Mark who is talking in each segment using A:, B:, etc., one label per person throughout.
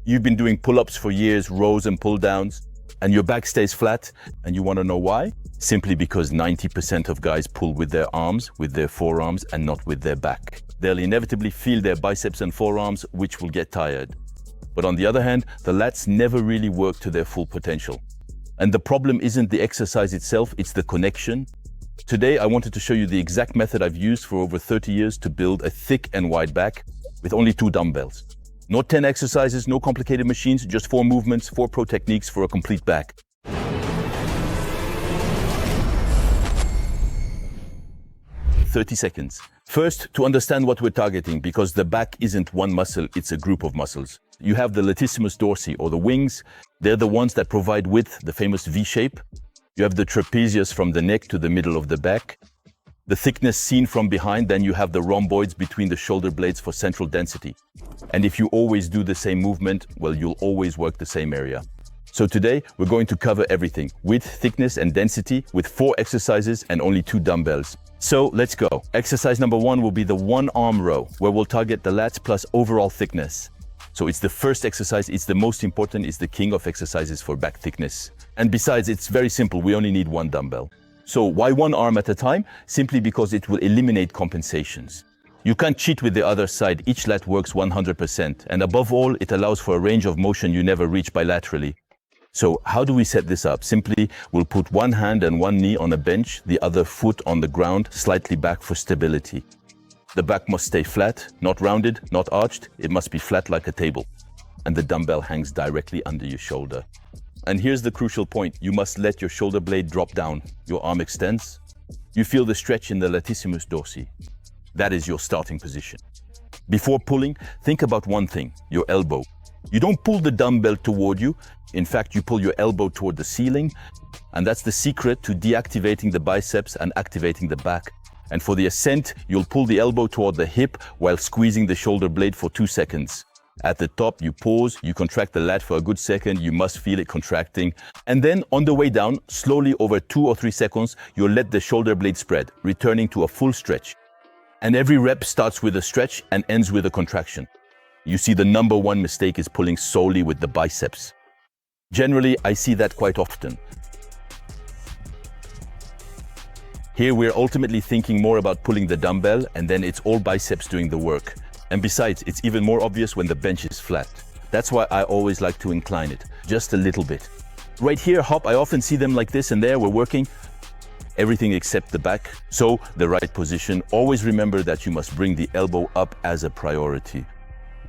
A: You've been doing pull-ups for years, rows and pull-downs, and your back stays flat, and you want to know why? Simply because 90% of guys pull with their arms, with their forearms, and not with their back. They'll inevitably feel their biceps and forearms, which will get tired. But on the other hand, the lats never really work to their full potential. And the problem isn't the exercise itself, it's the connection. Today, I wanted to show you the exact method I've used for over 30 years to build a thick and wide back with only 2 dumbbells. Not 10 exercises, no complicated machines, just 4 movements, 4 pro techniques for a complete back. "30 seconds. First, to understand what we're targeting, because the back isn't one muscle, it's a group of muscles. You have the latissimus dorsi, or the wings. They're the ones that provide width, the famous V shape. You have the trapezius from the neck to the middle of the back. The thickness seen from behind, then you have the rhomboids between the shoulder blades for central density. And if you always do the same movement, well, you'll always work the same area. So today, we're going to cover everything, width, thickness, and density, with 4 exercises and only 2 dumbbells. So let's go. Exercise number 1 will be the 1-arm row, where we'll target the lats plus overall thickness. So it's the first exercise, it's the most important, it's the king of exercises for back thickness. And besides, it's very simple, we only need 1 dumbbell. So why 1 arm at a time? Simply because it will eliminate compensations. You can't cheat with the other side, each lat works 100%, and above all, it allows for a range of motion you never reach bilaterally. So how do we set this up? Simply, we'll put 1 hand and 1 knee on a bench, the other foot on the ground, slightly back for stability. The back must stay flat, not rounded, not arched, it must be flat like a table. And the dumbbell hangs directly under your shoulder. And here's the crucial point, you must let your shoulder blade drop down. Your arm extends. You feel the stretch in the latissimus dorsi. That is your starting position. Before pulling, think about one thing, your elbow. You don't pull the dumbbell toward you. In fact, you pull your elbow toward the ceiling. And that's the secret to deactivating the biceps and activating the back. And for the ascent, you'll pull the elbow toward the hip while squeezing the shoulder blade for 2 seconds. At the top, you pause, you contract the lat for a good second, you must feel it contracting. And then on the way down, slowly over 2 or 3 seconds, you'll let the shoulder blade spread, returning to a full stretch. And every rep starts with a stretch and ends with a contraction. You see, the number 1 mistake is pulling solely with the biceps. Generally, I see that quite often. Here we're ultimately thinking more about pulling the dumbbell, and then it's all biceps doing the work. And besides, it's even more obvious when the bench is flat. That's why I always like to incline it, just a little bit. Right here, hop, I often see them like this, and there we're working everything except the back. So the right position, always remember that you must bring the elbow up as a priority.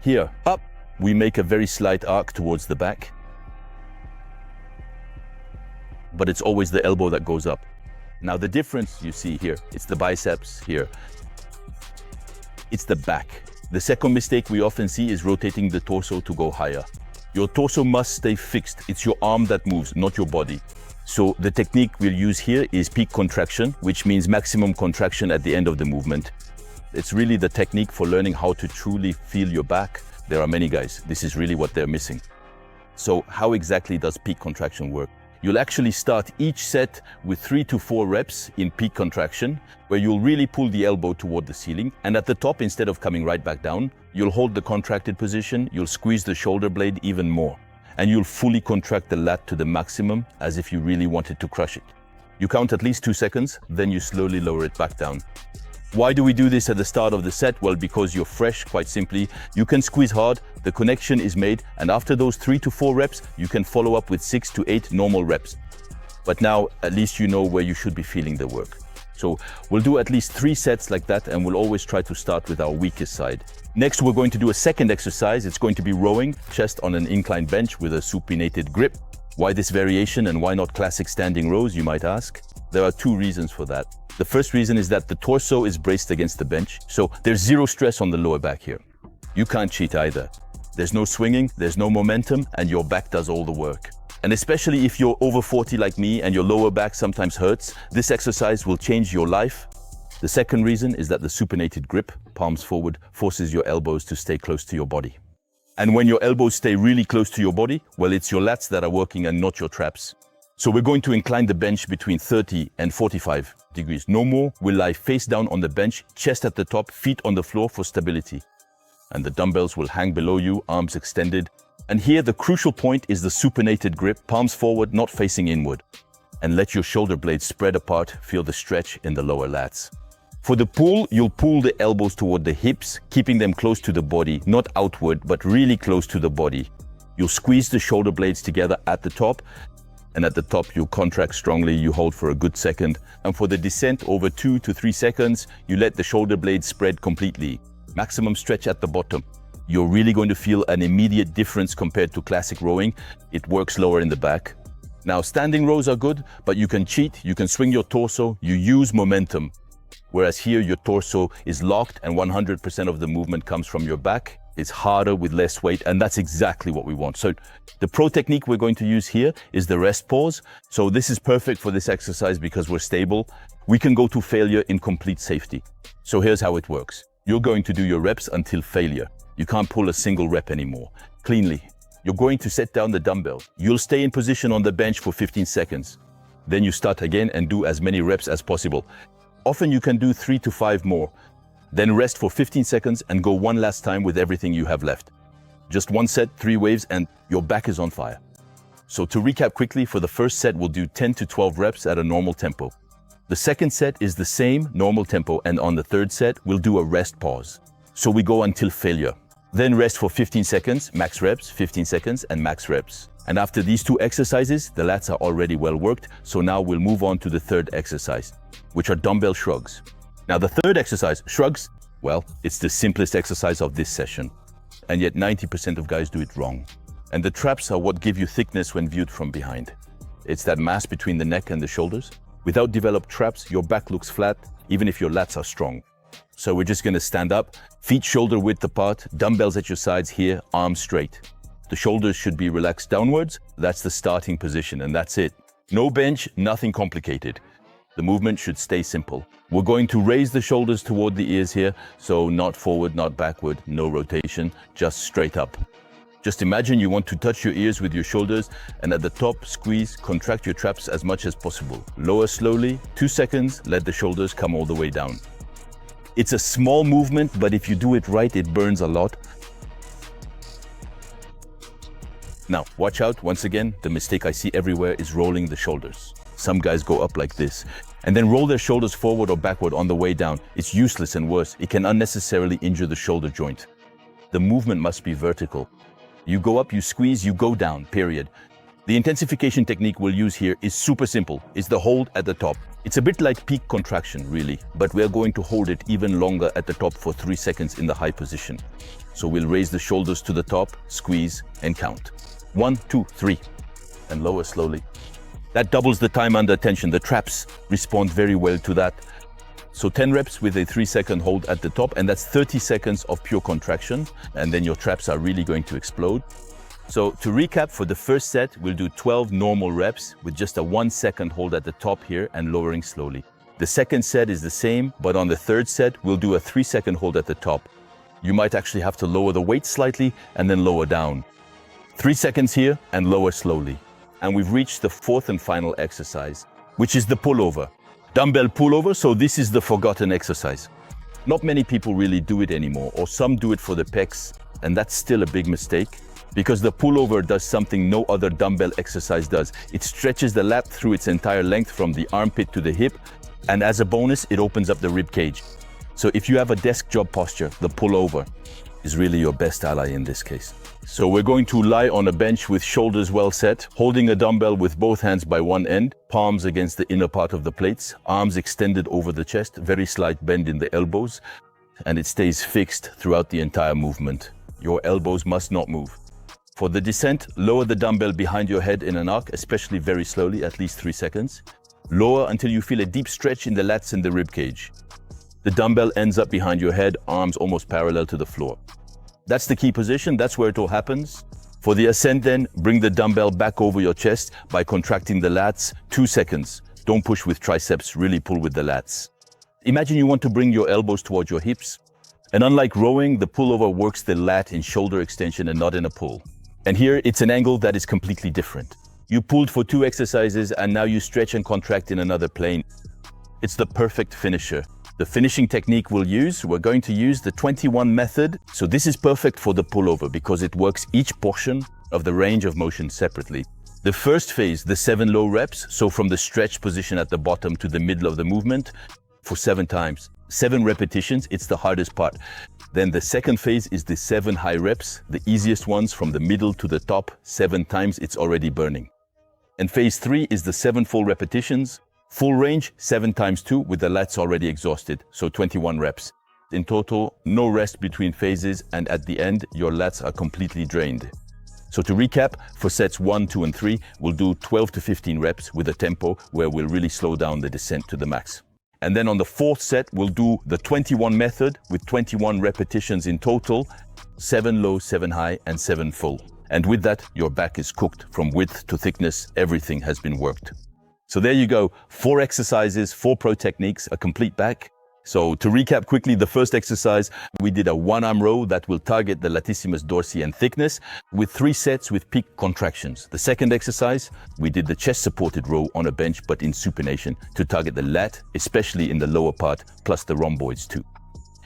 A: Here, up, we make a very slight arc towards the back. But it's always the elbow that goes up. Now the difference you see here, it's the biceps here. It's the back. The second mistake we often see is rotating the torso to go higher. Your torso must stay fixed. It's your arm that moves, not your body. So the technique we'll use here is peak contraction, which means maximum contraction at the end of the movement. It's really the technique for learning how to truly feel your back. There are many guys, this is really what they're missing. So how exactly does peak contraction work? You'll actually start each set with 3 to 4 reps in peak contraction, where you'll really pull the elbow toward the ceiling. And at the top, instead of coming right back down, you'll hold the contracted position, you'll squeeze the shoulder blade even more. And you'll fully contract the lat to the maximum, as if you really wanted to crush it. You count at least 2 seconds, then you slowly lower it back down. Why do we do this at the start of the set? Well, because you're fresh, quite simply. You can squeeze hard, the connection is made, and after those 3 to 4 reps, you can follow up with 6 to 8 normal reps. But now, at least you know where you should be feeling the work. So we'll do at least 3 sets like that, and we'll always try to start with our weakest side. Next, we're going to do a second exercise. It's going to be rowing, chest on an incline bench with a supinated grip. Why this variation and why not classic standing rows, you might ask? There are 2 reasons for that. The first reason is that the torso is braced against the bench, so there's 0 stress on the lower back here. You can't cheat either. There's no swinging, there's no momentum, and your back does all the work. And especially if you're over 40 like me and your lower back sometimes hurts, this exercise will change your life. The second reason is that the supinated grip, palms forward, forces your elbows to stay close to your body. And when your elbows stay really close to your body, well, it's your lats that are working and not your traps. So we're going to incline the bench between 30 and 45 degrees. No more. We'll lie face down on the bench, chest at the top, feet on the floor for stability. And the dumbbells will hang below you, arms extended. And here the crucial point is the supinated grip, palms forward, not facing inward. And let your shoulder blades spread apart, feel the stretch in the lower lats. For the pull, you'll pull the elbows toward the hips, keeping them close to the body, not outward, but really close to the body. You'll squeeze the shoulder blades together at the top, and at the top you'll contract strongly, you hold for a good second. And for the descent over 2 to 3 seconds, you let the shoulder blades spread completely. Maximum stretch at the bottom. You're really going to feel an immediate difference compared to classic rowing. It works lower in the back. Now, standing rows are good, but you can cheat, you can swing your torso, you use momentum. Whereas here, your torso is locked and 100% of the movement comes from your back. It's harder with less weight, and that's exactly what we want. So the pro technique we're going to use here is the rest pause. So this is perfect for this exercise because we're stable. We can go to failure in complete safety. So here's how it works. You're going to do your reps until failure. You can't pull a single rep anymore. Cleanly. You're going to set down the dumbbell. You'll stay in position on the bench for 15 seconds. Then you start again and do as many reps as possible. Often you can do 3 to 5 more. Then rest for 15 seconds and go one last time with everything you have left. Just one set, 3 waves, and your back is on fire. So to recap quickly, for the first set, we'll do 10 to 12 reps at a normal tempo. The second set is the same normal tempo, and on the third set, we'll do a rest pause. So we go until failure. Then rest for 15 seconds, max reps, 15 seconds, and max reps. And after these 2 exercises, the lats are already well worked, so now we'll move on to the third exercise, which are dumbbell shrugs. Now the third exercise, shrugs, well, it's the simplest exercise of this session. And yet 90% of guys do it wrong. And the traps are what give you thickness when viewed from behind. It's that mass between the neck and the shoulders. Without developed traps, your back looks flat, even if your lats are strong. So we're just gonna stand up, feet shoulder width apart, dumbbells at your sides here, arms straight. The shoulders should be relaxed downwards. That's the starting position, and that's it. No bench, nothing complicated. The movement should stay simple. We're going to raise the shoulders toward the ears here, so not forward, not backward, no rotation, just straight up. Just imagine you want to touch your ears with your shoulders, and at the top, squeeze, contract your traps as much as possible. Lower slowly, 2 seconds, let the shoulders come all the way down. It's a small movement, but if you do it right, it burns a lot. Now, watch out, once again, the mistake I see everywhere is rolling the shoulders. Some guys go up like this, and then roll their shoulders forward or backward on the way down. It's useless and worse. It can unnecessarily injure the shoulder joint. The movement must be vertical. You go up, you squeeze, you go down, period. The intensification technique we'll use here is super simple. It's the hold at the top. It's a bit like peak contraction, really, but we're going to hold it even longer at the top for 3 seconds in the high position. So we'll raise the shoulders to the top, squeeze, and count. 1, 2, 3, and lower slowly. That doubles the time under tension. The traps respond very well to that. So 10 reps with a 3-second hold at the top, and that's 30 seconds of pure contraction, and then your traps are really going to explode. So to recap, for the first set, we'll do 12 normal reps with just a 1-second hold at the top here and lowering slowly. The second set is the same, but on the third set, we'll do a 3-second hold at the top. You might actually have to lower the weight slightly and then lower down. 3 seconds here and lower slowly. And we've reached the fourth and final exercise, which is the pullover. Dumbbell pullover, so this is the forgotten exercise. Not many people really do it anymore, or some do it for the pecs, and that's still a big mistake, because the pullover does something no other dumbbell exercise does. It stretches the lat through its entire length from the armpit to the hip, and as a bonus, it opens up the rib cage. So if you have a desk job posture, the pullover is really your best ally in this case. So we're going to lie on a bench with shoulders well set, holding a dumbbell with both hands by one end, palms against the inner part of the plates, arms extended over the chest, very slight bend in the elbows, and it stays fixed throughout the entire movement. Your elbows must not move. For the descent, lower the dumbbell behind your head in an arc, especially very slowly, at least 3 seconds. Lower until you feel a deep stretch in the lats and the rib cage. The dumbbell ends up behind your head, arms almost parallel to the floor. That's the key position, that's where it all happens. For the ascent then, bring the dumbbell back over your chest by contracting the lats, 2 seconds. Don't push with triceps, really pull with the lats. Imagine you want to bring your elbows towards your hips. And unlike rowing, the pullover works the lat in shoulder extension and not in a pull. And here, it's an angle that is completely different. You pulled for 2 exercises and now you stretch and contract in another plane. It's the perfect finisher. The finishing technique we're going to use the 21 method. So this is perfect for the pullover because it works each portion of the range of motion separately. The first phase, the 7 low reps, so from the stretch position at the bottom to the middle of the movement for 7 times. 7 repetitions, it's the hardest part. Then the second phase is the 7 high reps, the easiest ones from the middle to the top, 7 times, it's already burning. And phase 3 is the 7 full repetitions, full range, 7 times 2 with the lats already exhausted, so 21 reps. In total, no rest between phases, and at the end, your lats are completely drained. So to recap, for sets 1, 2, and 3, we'll do 12 to 15 reps with a tempo where we'll really slow down the descent to the max. And then on the fourth set, we'll do the 21 method with 21 repetitions in total, 7 low, 7 high, and 7 full. And with that, your back is cooked from width to thickness. Everything has been worked. So there you go, 4 exercises, 4 pro techniques, a complete back. So to recap quickly, the first exercise, we did a 1-arm row that will target the latissimus dorsi and thickness with 3 sets with peak contractions. The second exercise, we did the chest supported row on a bench but in supination to target the lat, especially in the lower part, plus the rhomboids too.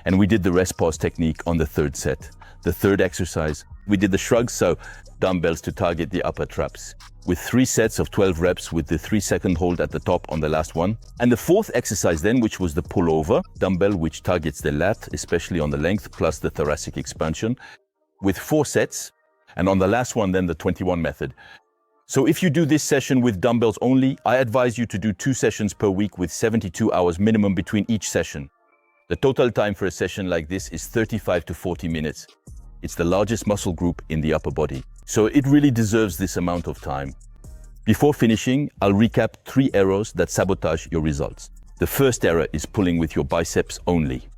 A: And we did the rest pause technique on the third set. The third exercise, we did the shrugs, so dumbbells to target the upper traps, with 3 sets of 12 reps with the 3-second hold at the top on the last one. And the fourth exercise then, which was the pullover dumbbell, which targets the lat, especially on the length, plus the thoracic expansion, with 4 sets. And on the last one then, the 21 method. So if you do this session with dumbbells only, I advise you to do 2 sessions per week with 72 hours minimum between each session. The total time for a session like this is 35 to 40 minutes. It's the largest muscle group in the upper body, so it really deserves this amount of time. Before finishing, I'll recap 3 errors that sabotage your results. The first error is pulling with your biceps only.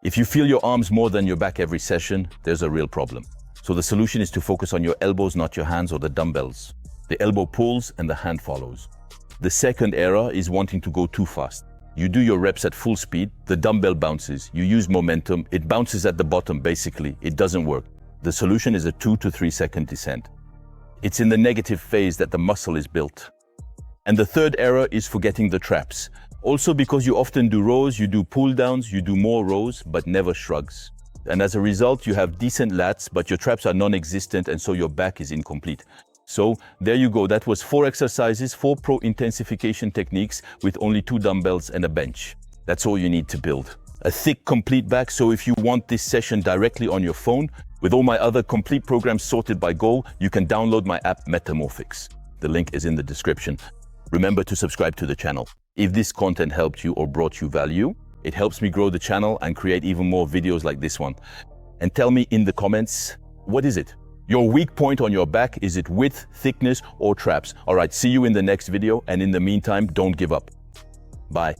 A: If you feel your arms more than your back every session, there's a real problem. So the solution is to focus on your elbows, not your hands or the dumbbells. The elbow pulls and the hand follows. The second error is wanting to go too fast. You do your reps at full speed, the dumbbell bounces, you use momentum, it bounces at the bottom basically, it doesn't work. The solution is a 2 to 3 second descent. It's in the negative phase that the muscle is built. And the third error is forgetting the traps. Also because you often do rows, you do pull downs, you do more rows, but never shrugs. And as a result, you have decent lats, but your traps are non-existent and so your back is incomplete. So there you go, that was 4 exercises, 4 pro intensification techniques with only 2 dumbbells and a bench. That's all you need to build a thick, complete back. So if you want this session directly on your phone, with all my other complete programs sorted by goal, you can download my app Metamorphics. The link is in the description. Remember to subscribe to the channel. If this content helped you or brought you value, it helps me grow the channel and create even more videos like this one. And tell me in the comments, what is it? Your weak point on your back, is it width, thickness, or traps? All right, see you in the next video. And in the meantime, don't give up. Bye.